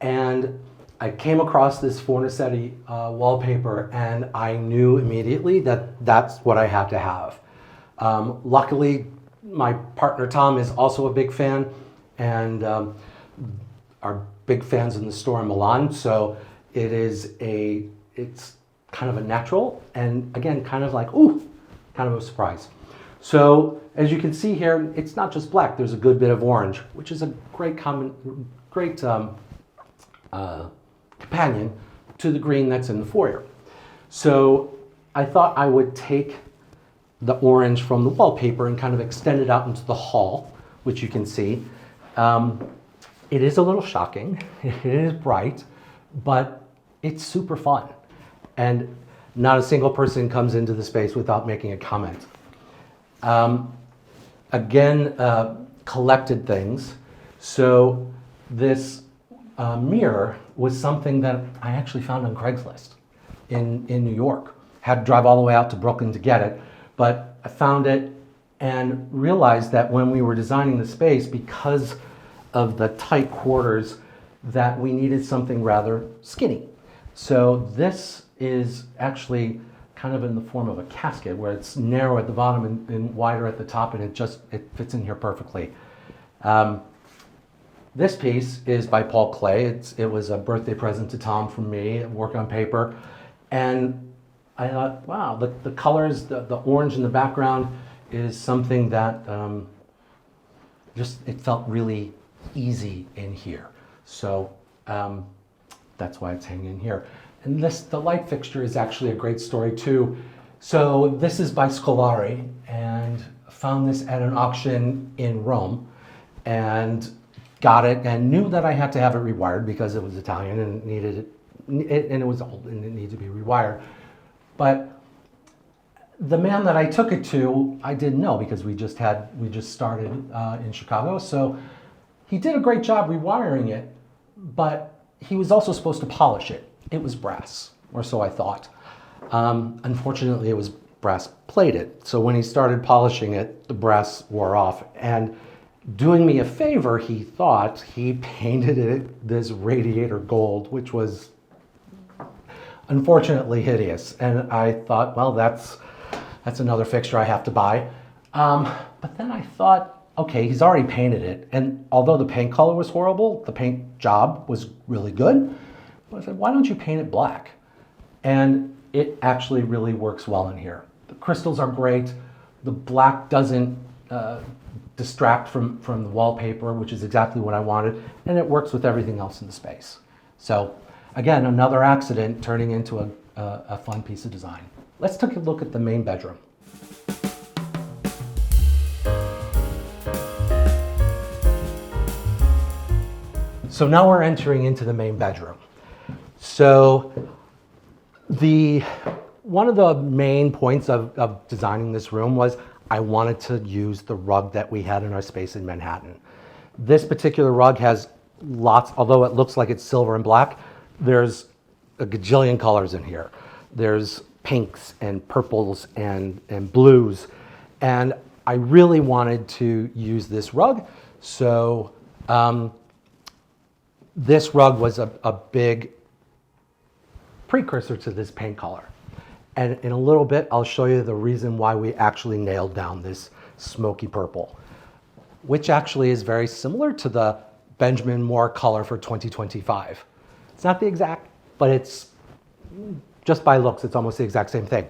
And I came across this Fornasetti wallpaper, and I knew immediately that that's what I had to have. Luckily, my partner Tom is also a big fan, and are big fans in the store in Milan. So it's kind of a natural, and again, kind of like, ooh, kind of a surprise. So as you can see here, it's not just black. There's a good bit of orange, which is a great companion to the green that's in the foyer. So I thought I would take the orange from the wallpaper and kind of extend it out into the hall, which you can see. It is a little shocking. It is bright, but it's super fun. And not a single person comes into the space without making a comment. Collected things. So this mirror was something that I actually found on Craigslist in New York. Had to drive all the way out to Brooklyn to get it, but I found it and realized that when we were designing the space, because of the tight quarters, that we needed something rather skinny. So this is actually kind of in the form of a casket, where it's narrow at the bottom and wider at the top, and it fits in here perfectly. This piece is by Paul Klee. It was a birthday present to Tom from me, work on paper. And I thought, wow, the colors, the orange in the background is something that it felt really easy in here. So that's why it's hanging here. And the light fixture is actually a great story too. So this is by Scolari, and found this at an auction in Rome, and got it, and knew that I had to have it rewired because it was Italian and it needed and it was old and it needed to be rewired. But the man that I took it to, I didn't know, because we just started in Chicago. So he did a great job rewiring it, but he was also supposed to polish it. It was brass, or so I thought. Unfortunately, it was brass plated. So when he started polishing it, the brass wore off. And doing me a favor, he thought, he painted it this radiator gold, which was unfortunately hideous. And I thought, well, that's another fixture I have to buy. But then I thought, okay, he's already painted it. And although the paint color was horrible, the paint job was really good. But I said, why don't you paint it black? And it actually really works well in here. The crystals are great. The black doesn't distract from the wallpaper, which is exactly what I wanted. And it works with everything else in the space. So again, another accident turning into a fun piece of design. Let's take a look at the main bedroom. So now we're entering into the main bedroom. So one of the main points of designing this room was I wanted to use the rug that we had in our space in Manhattan. This particular rug has lots, although it looks like it's silver and black, there's a gajillion colors in here. There's pinks and purples and blues. And I really wanted to use this rug. So this rug was a big precursor to this paint color. And in a little bit, I'll show you the reason why we actually nailed down this smoky purple, which actually is very similar to the Benjamin Moore color for 2025. It's not the exact, but it's just by looks, it's almost the exact same thing.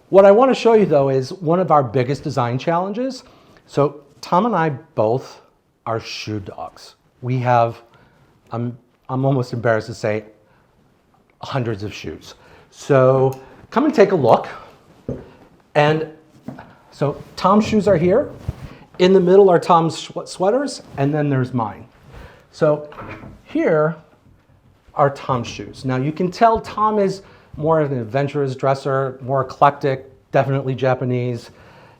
What I want to show you though is one of our biggest design challenges. So Tom and I both are shoe dogs. We have, I'm almost embarrassed to say, hundreds of shoes. So come and take a look. And so Tom's shoes are here. In the middle are Tom's sweaters, and then there's mine. So here are Tom's shoes. Now you can tell Tom is more of an adventurous dresser, more eclectic, definitely Japanese,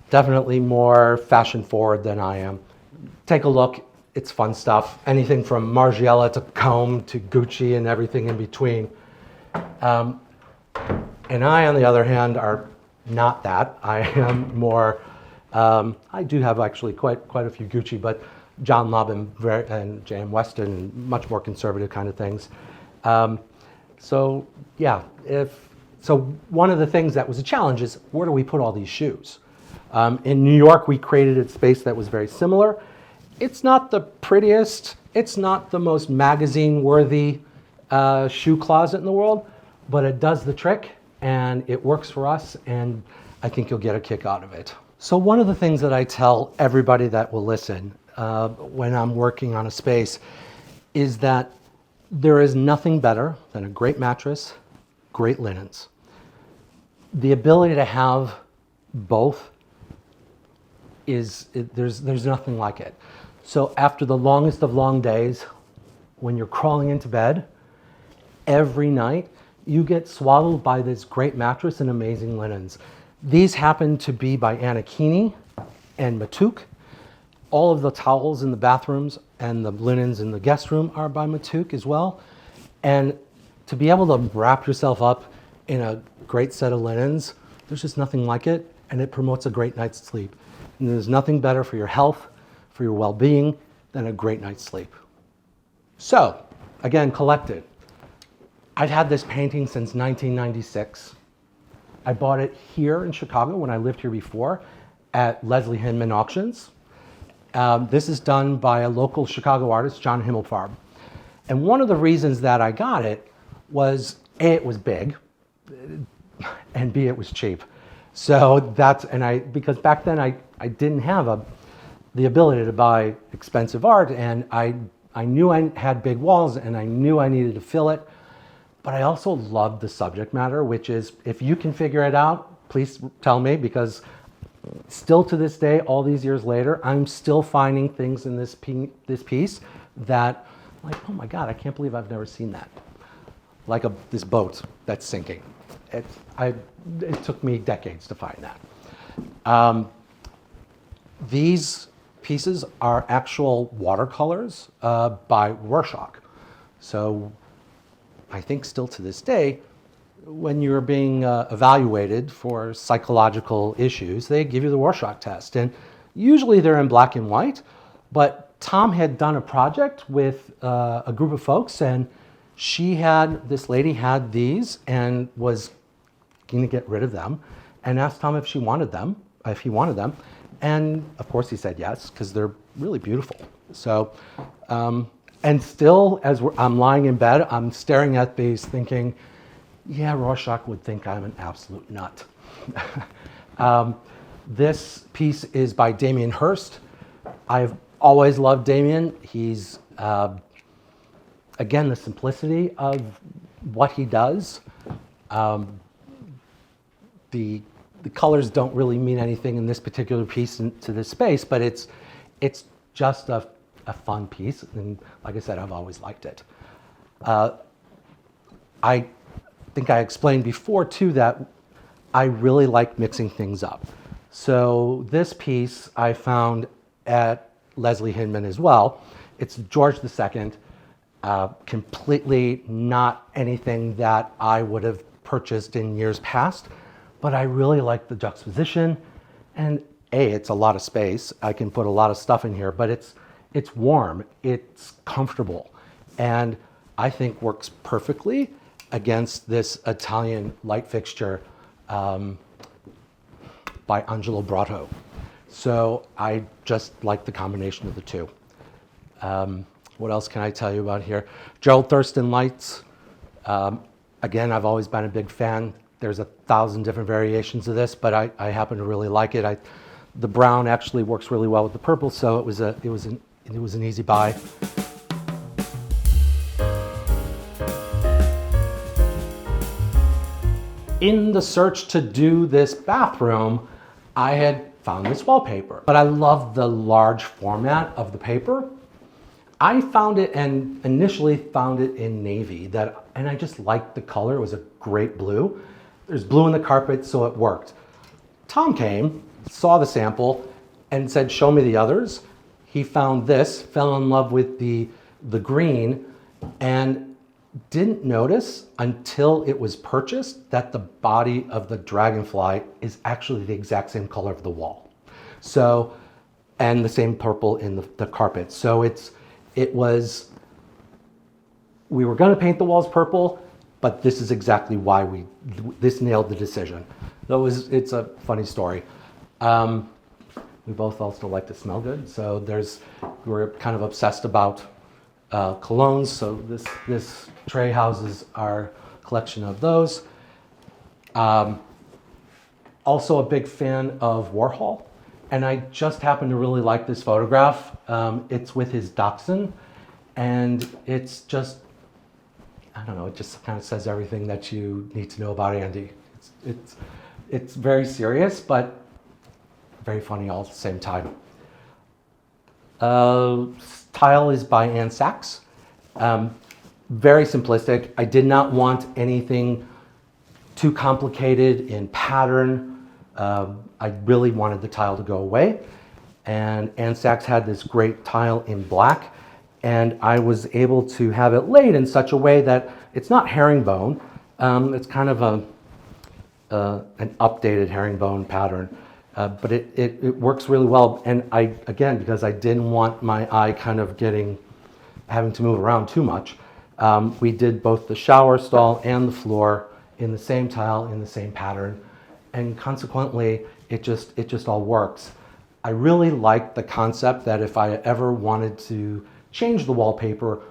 definitely more fashion forward than I am. Take a look, it's fun stuff. Anything from Margiela to Combe to Gucci and everything in between. And I, on the other hand, are not that. I am more, I do have actually quite a few Gucci, but John Love and J.M. Weston, much more conservative kind of things. So yeah, so one of the things that was a challenge is where do we put all these shoes? In New York, we created a space that was very similar. It's not the prettiest, it's not the most magazine-worthy shoe closet in the world, but it does the trick and it works for us, and I think you'll get a kick out of it. So one of the things that I tell everybody that will listen when I'm working on a space is that there is nothing better than a great mattress, great linens. The ability to have both there's nothing like it. So after the longest of long days, when you're crawling into bed, every night you get swaddled by this great mattress and amazing linens. These happen to be by Anna Keeney and Matuk. All of the towels in the bathrooms and the linens in the guest room are by Matuk as well. And to be able to wrap yourself up in a great set of linens, there's just nothing like it, and it promotes a great night's sleep. And there's nothing better for your health, for your well-being, than a great night's sleep. So, again, Collected. I've had this painting since 1996. I bought it here in Chicago when I lived here before at Leslie Hinman Auctions. This is done by a local Chicago artist, John Himmelfarb. And one of the reasons that I got it was A, it was big, and B, it was cheap. So because back then I didn't have the ability to buy expensive art, and I knew I had big walls and I knew I needed to fill it. But I also loved the subject matter, which is, if you can figure it out, please tell me, because still to this day, all these years later, I'm still finding things in this piece that, like, oh my God, I can't believe I've never seen that. Like this boat that's sinking. It took me decades to find that. These pieces are actual watercolors by Rorschach. So I think still to this day, when you're being evaluated for psychological issues, they give you the Rorschach test. And usually they're in black and white, but Tom had done a project with a group of folks, and this lady had these and was going to get rid of them, and asked Tom if he wanted them. And of course he said yes, because they're really beautiful. So, and still, as I'm lying in bed, I'm staring at these thinking, yeah, Rorschach would think I'm an absolute nut. This piece is by Damien Hirst. I've always loved Damien. He's, again, the simplicity of what he does. The colors don't really mean anything in this particular piece to this space, but it's just a a fun piece. And like I said, I've always liked it. I think I explained before too that I really like mixing things up. So this piece I found at Leslie Hinman as well. It's George II, completely not anything that I would have purchased in years past, but I really like the juxtaposition. And it's a lot of space. I can put a lot of stuff in here, but it's warm, it's comfortable, and I think works perfectly against this Italian light fixture by Angelo Brotto. So I just like the combination of the two. What else can I tell you about here? Gerald Thurston lights. Again, I've always been a big fan. There's 1,000 different variations of this, but I happen to really like it. The brown actually works really well with the purple, so it was an easy buy. In the search to do this bathroom, I had found this wallpaper, but I love the large format of the paper. I found it and initially found it in navy, and I just liked the color. It was a great blue. There's blue in the carpet, so it worked. Tom came, saw the sample, and said, show me the others. He found this, fell in love with the green, and didn't notice until it was purchased that the body of the dragonfly is actually the exact same color of the wall. So, and the same purple in the carpet. So we were gonna paint the walls purple, but this is exactly why this nailed the decision. It's a funny story. We both also like to smell good, so we're kind of obsessed about colognes, so this tray houses our collection of those. Also a big fan of Warhol, and I just happen to really like this photograph. It's with his dachshund, and it's just, I don't know, it just kind of says everything that you need to know about Andy. It's very serious, but very funny all at the same time. Tile is by Ann Sachs. Very simplistic. I did not want anything too complicated in pattern. I really wanted the tile to go away. And Ann Sachs had this great tile in black, and I was able to have it laid in such a way that it's not herringbone. It's kind of an updated herringbone pattern. But it works really well. And again, because I didn't want my eye kind of having to move around too much, we did both the shower stall and the floor in the same tile, in the same pattern. And consequently, it just all works. I really like the concept that if I ever wanted to change the wallpaper,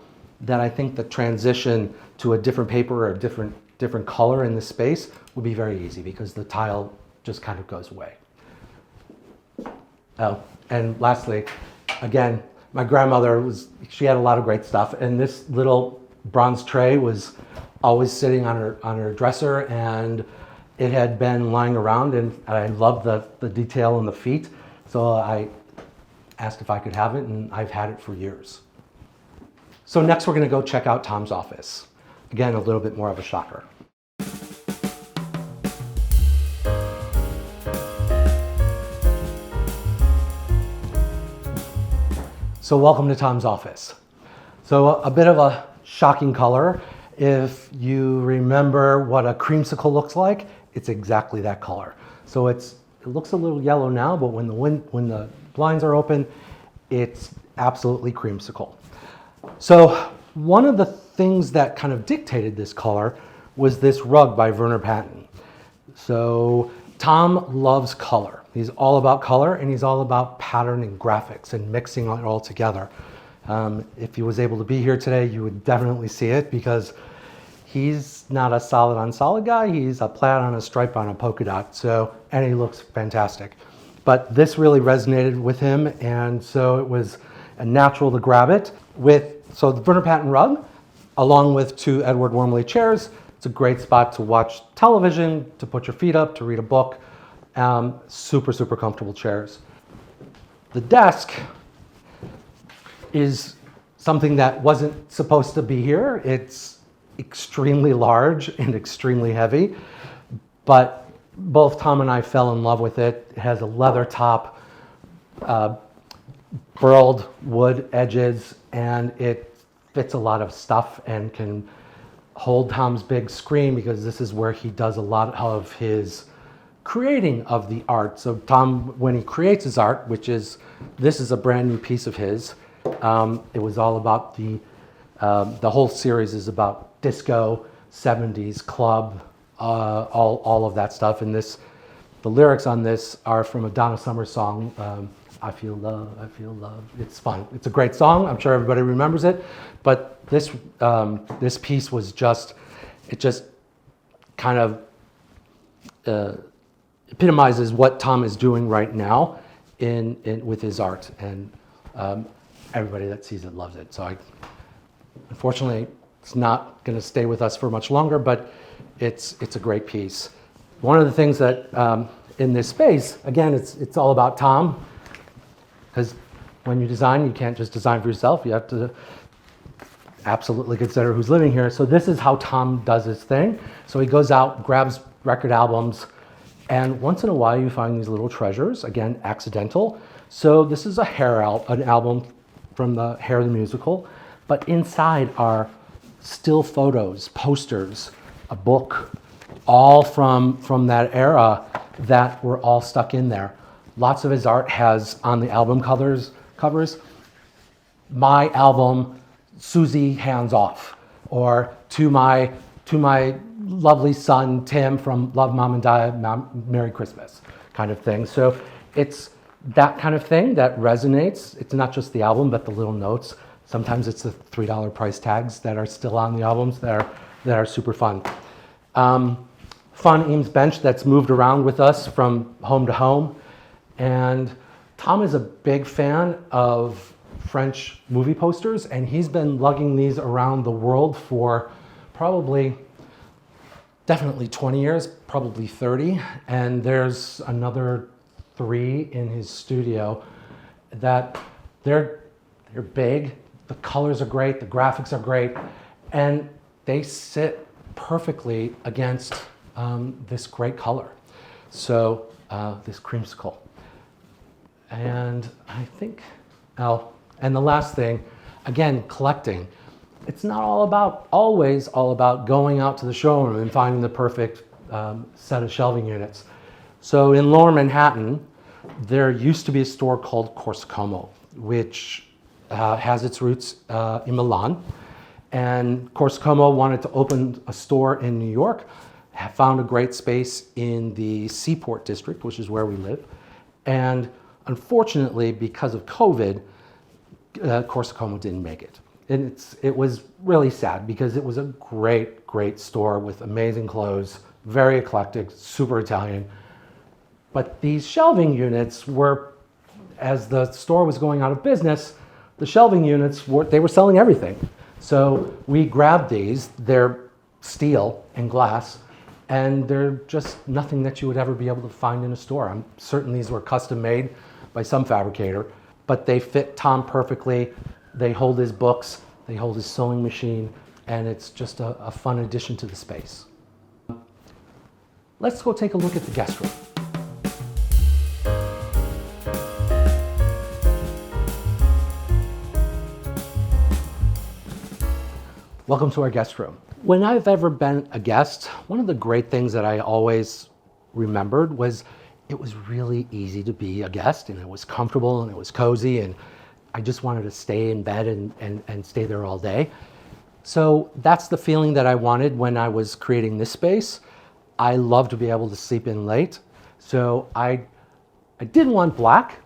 that I think the transition to a different paper or a different color in the space would be very easy because the tile just kind of goes away. Oh, and lastly, again, my grandmother she had a lot of great stuff, and this little bronze tray was always sitting on her dresser, and it had been lying around, and I loved the detail in the feet, so I asked if I could have it, and I've had it for years. So next we're gonna go check out Tom's office. Again, a little bit more of a shocker. So welcome to Tom's office. So a bit of a shocking color. If you remember what a creamsicle looks like, it's exactly that color. So it looks a little yellow now, but when the blinds are open, it's absolutely creamsicle. So one of the things that kind of dictated this color was this rug by Werner Patton. So Tom loves color. He's all about color, and he's all about pattern and graphics and mixing it all together. If he was able to be here today, you would definitely see it because he's not a solid on solid guy. He's a plaid on a stripe on a polka dot. And he looks fantastic. But this really resonated with him, and so it was natural to grab it. So the Werner Patton rug, along with 2 Edward Wormley chairs. It's a great spot to watch television, to put your feet up, to read a book. Super, super comfortable chairs. The desk is something that wasn't supposed to be here. It's extremely large and extremely heavy, but both Tom and I fell in love with it. It has a leather top, burled wood edges, and it fits a lot of stuff and can hold Tom's big screen, because this is where he does a lot of his creating of the art. So Tom, when he creates his art, this is a brand new piece of his. It was all about the whole series is about disco, 70s, club, all of that stuff. And the lyrics on this are from a Donna Summer song, I Feel Love, I Feel Love. It's fun. It's a great song. I'm sure everybody remembers it. But this piece was it just kind of epitomizes what Tom is doing right now with his art. And everybody that sees it loves it. So unfortunately, it's not going to stay with us for much longer, but it's a great piece. One of the things that in this space, again, it's all about Tom, because when you design, you can't just design for yourself. You have to absolutely consider who's living here. So this is how Tom does his thing. So he goes out, grabs record albums, and once in a while you find these little treasures, again, accidental. So this is an album from the Hair the Musical, but inside are still photos, posters, a book, all from that era that were all stuck in there. Lots of his art has on the album covers, my album, Susie Hands Off, or to my lovely son Tim from Love Mom and Dad, Merry Christmas kind of thing. So it's that kind of thing that resonates. It's not just the album, but the little notes. Sometimes it's the $3 price tags that are still on the albums that are super fun. Fun Eames bench that's moved around with us from home to home. And Tom is a big fan of French movie posters, and he's been lugging these around the world for definitely 20 years, probably 30. And there's another 3 in his studio that they're big, the colors are great, the graphics are great, and they sit perfectly against this great color. So this creamsicle. And I think, and the last thing, again, collecting. It's not always all about going out to the showroom and finding the perfect set of shelving units. So in Lower Manhattan, there used to be a store called Corsicomo, which has its roots in Milan. And Corsicomo wanted to open a store in New York, found a great space in the Seaport District, which is where we live. And unfortunately, because of COVID, Corsicomo didn't make it. And it was really sad, because it was a great, great store with amazing clothes, very eclectic, super Italian. But these shelving units were, as the store was going out of business, the shelving units they were selling everything. So we grabbed these. They're steel and glass, and they're just nothing that you would ever be able to find in a store. I'm certain these were custom made by some fabricator, but they fit Tom perfectly. They hold his books, they hold his sewing machine, and it's just a fun addition to the space. Let's go take a look at the guest room. Welcome to our guest room. When I've ever been a guest, one of the great things that I always remembered was it was really easy to be a guest, and it was comfortable and it was cozy, and I just wanted to stay in bed and stay there all day. So that's the feeling that I wanted when I was creating this space. I love to be able to sleep in late. So I didn't want black,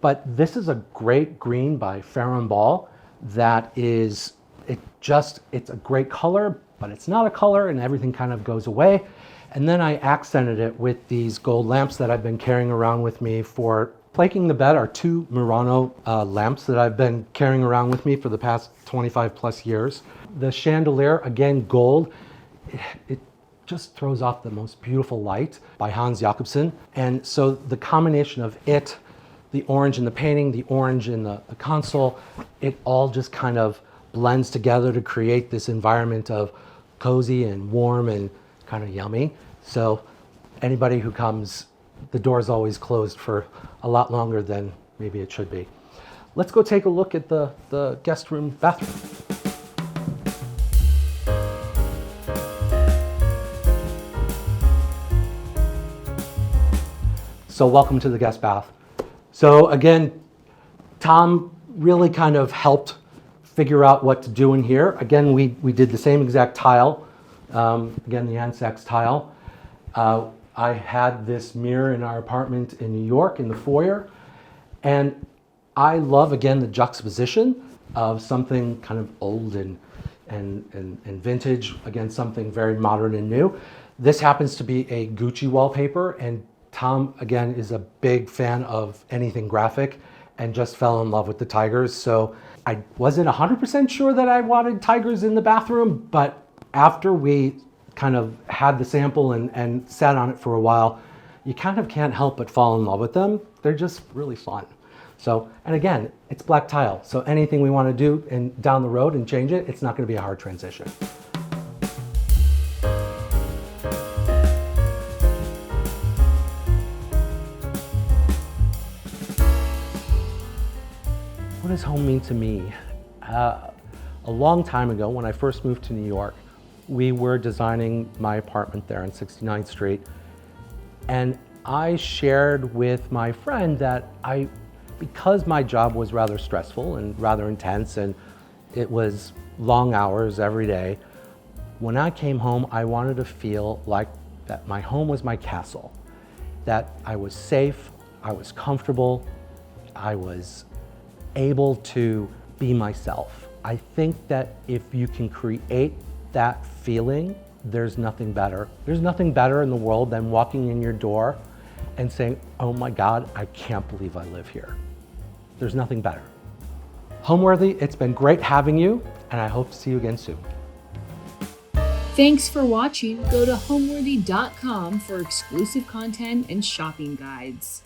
but this is a great green by Farrow & Ball that is, it's a great color, but it's not a color, and everything kind of goes away. And then I accented it with these gold lamps that I've been carrying around with me for flaking the bed. Are 2 Murano lamps that I've been carrying around with me for the past 25 plus years. The chandelier, again, gold, it just throws off the most beautiful light by Hans Jakobsen. And so the combination of it, the orange in the painting, the orange in the console, it all just kind of blends together to create this environment of cozy and warm and kind of yummy. So anybody who comes, the door's always closed for a lot longer than maybe it should be. Let's go take a look at the guest room bathroom. So welcome to the guest bath. So again, Tom really kind of helped figure out what to do in here. Again, we did the same exact tile, again, the Ansex tile. I had this mirror in our apartment in New York in the foyer, and I love, again, the juxtaposition of something kind of old and vintage against something very modern and new. This happens to be a Gucci wallpaper, and Tom, again, is a big fan of anything graphic and just fell in love with the tigers. So I wasn't 100% sure that I wanted tigers in the bathroom, but after we kind of had the sample and sat on it for a while, you kind of can't help but fall in love with them. They're just really fun. So, and again, it's black tile, so anything we want to do and down the road and change it, it's not going to be a hard transition. What does home mean to me? A long time ago, when I first moved to New York, we were designing my apartment there on 69th Street, and I shared with my friend that because my job was rather stressful and rather intense, and it was long hours every day, when I came home, I wanted to feel like that my home was my castle, that I was safe, I was comfortable, I was able to be myself. I think that if you can create that feeling, there's nothing better. There's nothing better in the world than walking in your door and saying, oh my God, I can't believe I live here. There's nothing better. Homeworthy, it's been great having you, and I hope to see you again soon. Thanks for watching. Go to homeworthy.com for exclusive content and shopping guides.